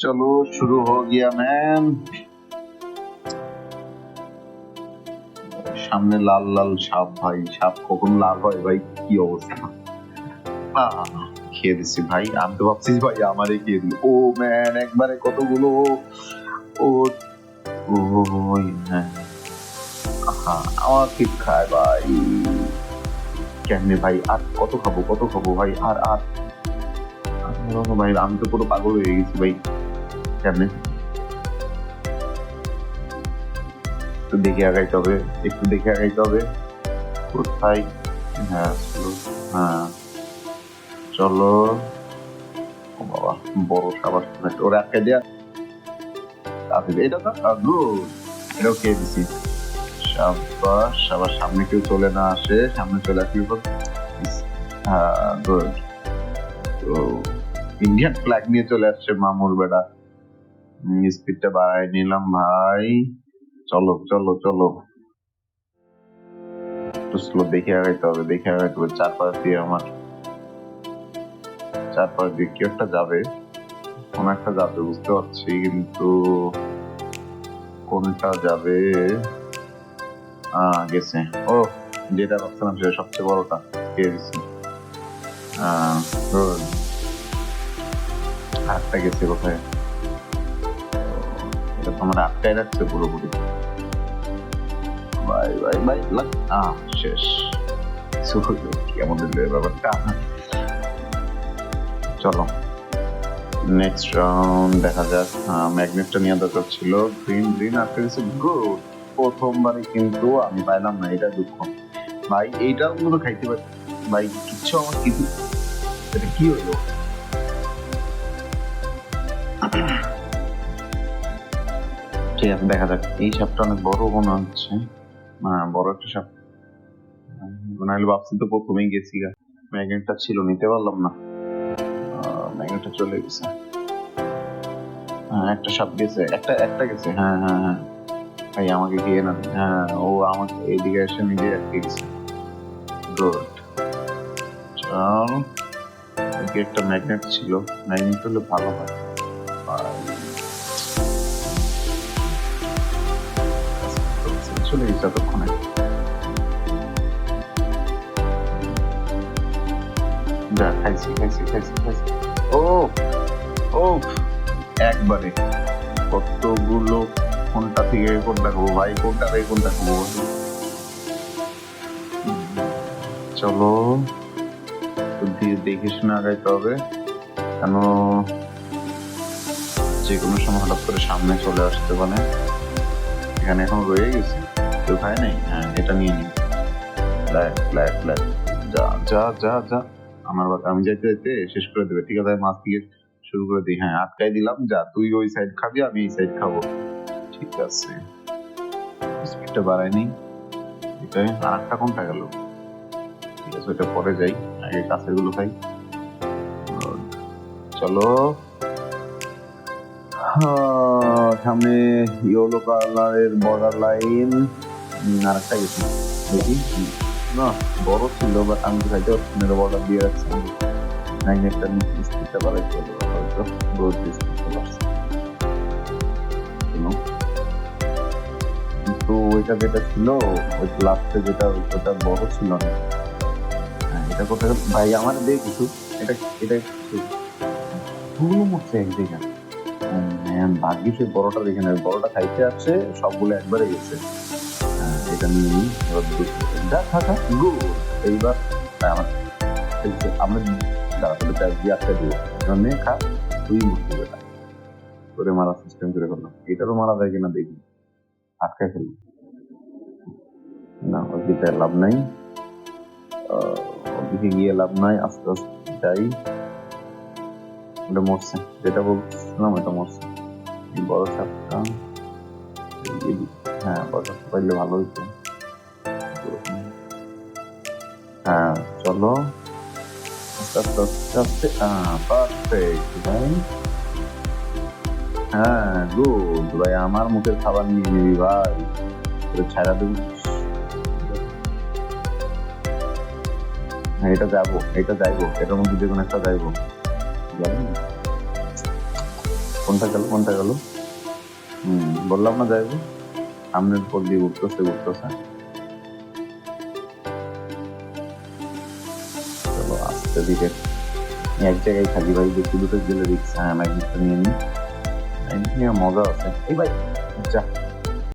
चलो शुरू हो गया मैम। সামনে লাল লাল সাপ ভাই, সাপ কখন লাল হয় ভাই, কি অবস্থা। খেয়ে দিচ্ছি ভাই, আমি তো ভাবছি ভাই আমারই খেয়ে দিল। ও ম্যান, একবারে কতগুলো। ও ওই হ্যাঁ, আমার ঠিক খায় ভাই। কেমনে ভাই, আর কত খাবো কত খাবো ভাই, আর আর ভাই আমি তো পুরো পাগল হয়ে গেছি ভাই। কেমনে একটু দেখে আগাইতে হবে, একটু দেখে আগাইতে হবে কোথায়। হ্যাঁ হ্যাঁ, চলো। ও বাবা, বড় সাবাস, ওরা আটকে দেয়া এটা তো গুড, এটাও খেয়ে দিছি। সাবাস সাবাস, সামনে কেউ চলে না আসে, সামনে চলে আসলে হ্যাঁ গুড। তো ইন্ডিয়ান ফ্ল্যাগ নিয়ে চলে আসছে মামুর বেড়া। স্পিডটা বাড়াই নিলাম ভাই। চলো চলো চলো, একটু স্লো দেখে আগাইতে হবে, দেখে আগাইতে হবে। চারপাশ দিয়ে আমার, চারপাশ দিয়ে কি একটা যাবে, কোন একটা যাবে বুঝতে পারছি, কিন্তু কোনটা যাবে। গেছে। ও, যেটা ভাবছিলাম সেটা সবচেয়ে বড়টা পেয়ে গেছি। হাতটা গেছে কোথায়, এটা তো আমার আটকায় রাখছে পুরোপুরি। বাই বাই বাই, শেষ। আমাদের ব্যাপারটা। চলো নেক্সট রাউন্ড দেখা যাক। ম্যাগনেটটা নেওয়া দরকার ছিল। গ্রিন গ্রিন আটকে গেছে, গুড। প্রথমবারে কিন্তু আমি পাইলাম না, এটা দুঃখ ভাই। এইটাও কিন্তু খাইতে পারি ভাই, কিচ্ছু আমার কিছু। এটা কি হলো? ঠিক আছে, দেখা যাক। এই সাপটা অনেক বড় মনে হচ্ছে। বড় একটা সাপ, নাহলে ভাবছি তো প্রথমেই গেছি। ম্যাগনেটটা ছিল, নিতে পারলাম না। ম্যাগনেটটা চলে গেছে। একটা সাপ গেছে, একটা একটা গেছে। হ্যাঁ হ্যাঁ হ্যাঁ ভাই, আমাকে গিয়ে না। হ্যাঁ, ও আমাকে এদিকে এসে নিজে আটকে গেছে। গুড। চল, একটা ম্যাগনেট ছিল, ম্যাগনেট হলে ভালো হয়। চলে গেছে এতক্ষণে। যা, খাইছি খাইছি খাইছি খাইছি। ও ও, একবারে কতগুলো। কোনটা থেকে কোনটা খাবো ভাই, কোনটা থেকে কোনটা খাবো। চলো দেখে শুনে আগাইতে হবে, কেন যে কোনো সময় হঠাৎ করে সামনে চলে আসতে পারে। এখানে এখন রয়ে গেছে, কেউ খায় নাই। হ্যাঁ, এটা নিয়ে নি। ফ্ল্যাগ ফ্ল্যাগ ফ্ল্যাগ, যা যা যা যা। আমার বাবা, আমি যাইতে যাইতে শেষ করে দেবে। ঠিক আছে, মাছ থেকে শুরু করে দিই। হ্যাঁ, আটকাই দিলাম। যা, তুই ওই সাইড খাবি, আমি এই সাইড খাবো। ঠিক আছে, স্পিডটা বাড়াইনি। এটা আর একটা কোনটা গেল? ঠিক আছে, ওইটা পরে যাই, আগে কাছের গুলো খাই। চলো, সামনে ইয়েলো কালারের বর্ডার লাইন। আর একটা গেছি, দেখি না বড় ছিল, বাট আমি তো খাইতে পারছি না, বর্ডার দিয়ে রাখছি। ম্যাগনেটটা নিচে স্পিডটা বাড়াইতে হবে, হয়তো রোদ স্পিডটা বাড়ছে। কিন্তু ওইটা যেটা ছিল, ওই লাস্টে যেটা, ওটা বড় ছিল না। হ্যাঁ, এটা কোথায় ভাই, আমার দেখ কিছু। এটা এটা ভুল মরছে একদিকে। ভাগ্যিস ওই বড়টা দেখে নেবে, বড়টা খাইতে আছে, সবগুলো একবারে গেছে। এটা নিয়ে নিই, এবার যা থাকা গুড। এইবার আমার আমরা দাঁড়াতে চাই দিয়ে আটকে দেবো, এখানে খা, তুই মুক্তি বেটা করে মারার সিস্টেম করে করলাম। এটারও মারা যায় কিনা দেখি, আটকায় ফেলি না, ওদিকে লাভ নাই, ওদিকে গিয়ে লাভ নাই। আস্তে আস্তে যাই। ওটা মরছে, যেটা বলছিলাম ওটা মরছে। বড় সাপটা, হ্যাঁ বড় সাপটা পাইলে ভালো হইতো। হ্যাঁ চলো, আস্তে আস্তে আস্তে আস্তে। পারফেক্ট ভাই। হ্যাঁ গুড ভাই, আমার মুখের খাবার নিয়ে নিবি ভাই, ছাড়া দেবো। হ্যাঁ, এটা যাবো, এটা যাইবো, এটার মধ্যে যে কোনো একটা যাইবো। কোনটা গেল কোনটা গেল? বললাম না যাইবো। সামনের পর দিয়ে উঠতেছে উঠতেছে। চলো আস্তে ধীরে এক জায়গায় থাকি ভাই, বেশি দূরে গেলে রিক্স। হ্যাঁ ম্যাগনেটটা নিয়ে নিই, ম্যাগনেট নিয়ে মজা আছে। এই ভাই যা